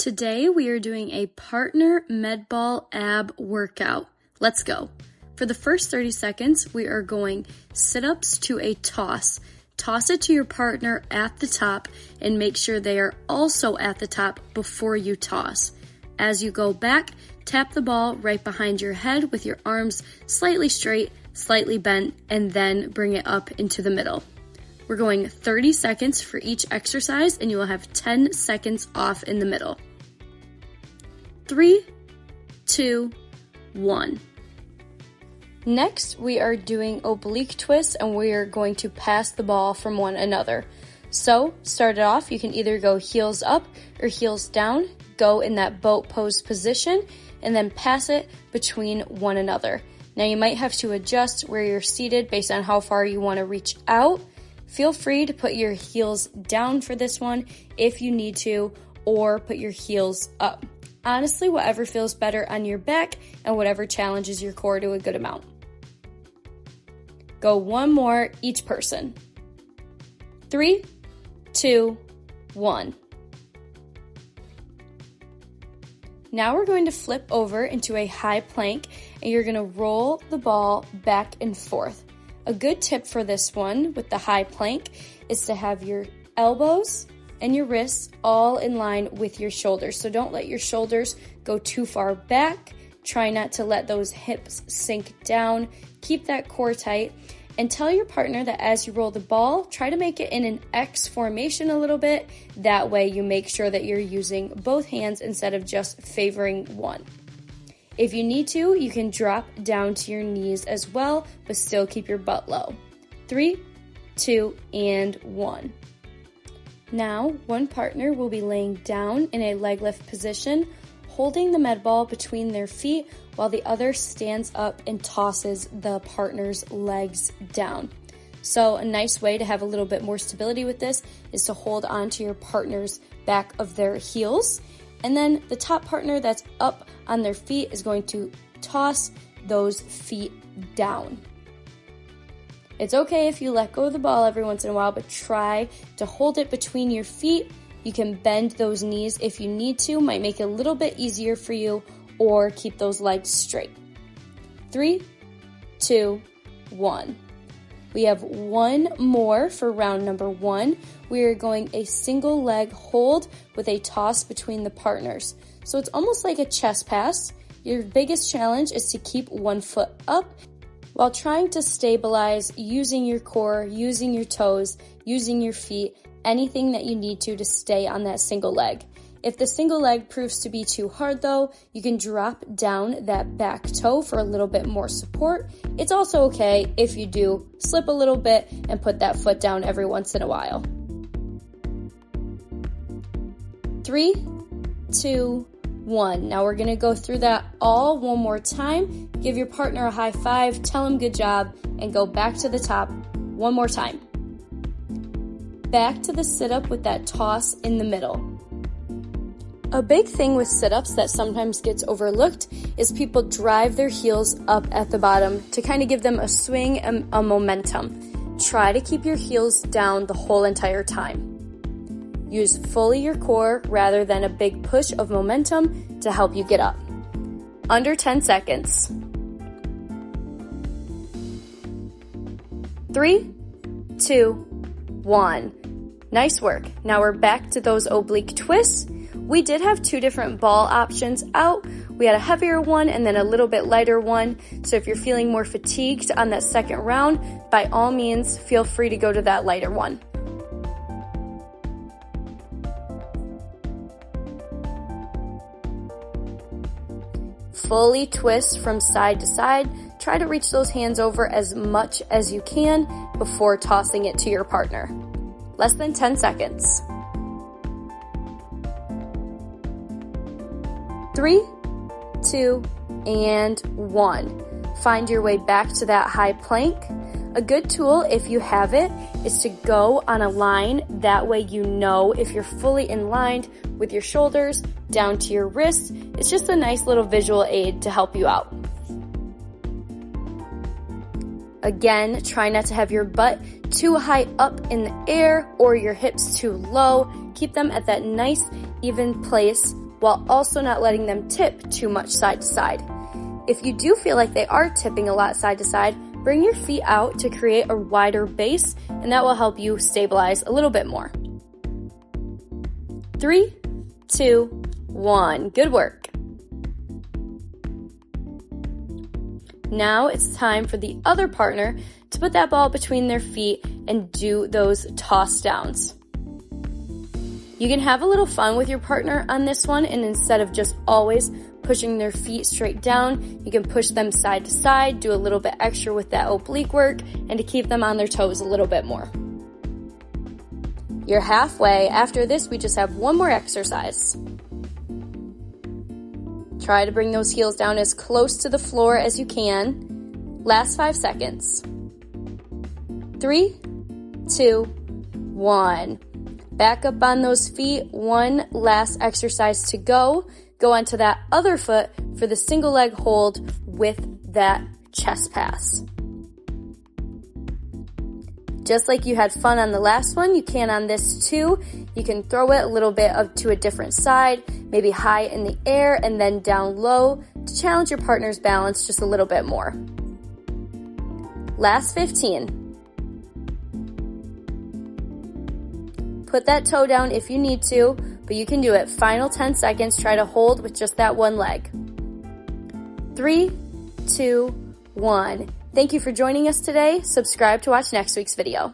Today we are doing a partner med ball ab workout. Let's go. For the first 30 seconds, we are going sit-ups to a toss. Toss it to your partner at the top and make sure they are also at the top before you toss. As you go back, tap the ball right behind your head with your arms slightly straight, slightly bent, and then bring it up into the middle. We're going 30 seconds for each exercise, and you will have 10 seconds off in the middle. 3, 2, 1. Next, we are doing oblique twists, and we are going to pass the ball from one another. So, start it off, you can either go heels up or heels down, go in that boat pose position, and then pass it between one another. Now, you might have to adjust where you're seated based on how far you want to reach out. Feel free to put your heels down for this one if you need to, or put your heels up. Honestly, whatever feels better on your back and whatever challenges your core to a good amount. Go one more, each person. 3, 2, 1. Now we're going to flip over into a high plank, and you're going to roll the ball back and forth. A good tip for this one with the high plank is to have your elbows and your wrists all in line with your shoulders. So don't let your shoulders go too far back. Try not to let those hips sink down. Keep that core tight. And tell your partner that as you roll the ball, try to make it in an X formation a little bit. That way you make sure that you're using both hands instead of just favoring one. If you need to, you can drop down to your knees as well, but still keep your butt low. 3, 2, and 1. Now, one partner will be laying down in a leg lift position, holding the med ball between their feet while the other stands up and tosses the partner's legs down. So a nice way to have a little bit more stability with this is to hold on to your partner's back of their heels. And then the top partner that's up on their feet is going to toss those feet down. It's okay if you let go of the ball every once in a while, but try to hold it between your feet. You can bend those knees if you need to, might make it a little bit easier for you, or keep those legs straight. 3, 2, 1. We have one more for round number 1. We are going a single leg hold with a toss between the partners. So it's almost like a chest pass. Your biggest challenge is to keep one foot up while trying to stabilize using your core, using your toes, using your feet, anything that you need to stay on that single leg. If the single leg proves to be too hard though, you can drop down that back toe for a little bit more support. It's also okay if you do slip a little bit and put that foot down every once in a while. 3, 2, 1. Now we're gonna go through that all one more time. Give your partner a high five, tell them good job, and go back to the top one more time. Back to the sit-up with that toss in the middle. A big thing with sit-ups that sometimes gets overlooked is people drive their heels up at the bottom to kind of give them a swing and a momentum. Try to keep your heels down the whole entire time. Use fully your core rather than a big push of momentum to help you get up. Under 10 seconds. 3, 2, 1. Nice work. Now we're back to those oblique twists. We did have 2 different ball options out. We had a heavier one and then a little bit lighter one. So if you're feeling more fatigued on that second round, by all means, feel free to go to that lighter one. Fully twist from side to side. Try to reach those hands over as much as you can before tossing it to your partner. Less than 10 seconds. 3, 2, and 1. Find your way back to that high plank. A good tool, if you have it, is to go on a line. That way you know if you're fully in line with your shoulders down to your wrists. It's just a nice little visual aid to help you out. Again, try not to have your butt too high up in the air or your hips too low. Keep them at that nice, even place while also not letting them tip too much side to side. If you do feel like they are tipping a lot side to side, bring your feet out to create a wider base, and that will help you stabilize a little bit more. 3, 2, 1. Good work. Now it's time for the other partner to put that ball between their feet and do those toss downs. You can have a little fun with your partner on this one, and instead of just always pushing their feet straight down, you can push them side to side, do a little bit extra with that oblique work, and to keep them on their toes a little bit more. You're halfway. After this, we just have one more exercise. Try to bring those heels down as close to the floor as you can. Last 5 seconds. 3, 2, 1. Back up on those feet. One last exercise to go. Go onto that other foot for the single leg hold with that chest pass. Just like you had fun on the last one, you can on this too. You can throw it a little bit up to a different side, maybe high in the air and then down low to challenge your partner's balance just a little bit more. Last 15. Put that toe down if you need to, but you can do it. Final 10 seconds. Try to hold with just that one leg. 3, 2, 1. Thank you for joining us today. Subscribe to watch next week's video.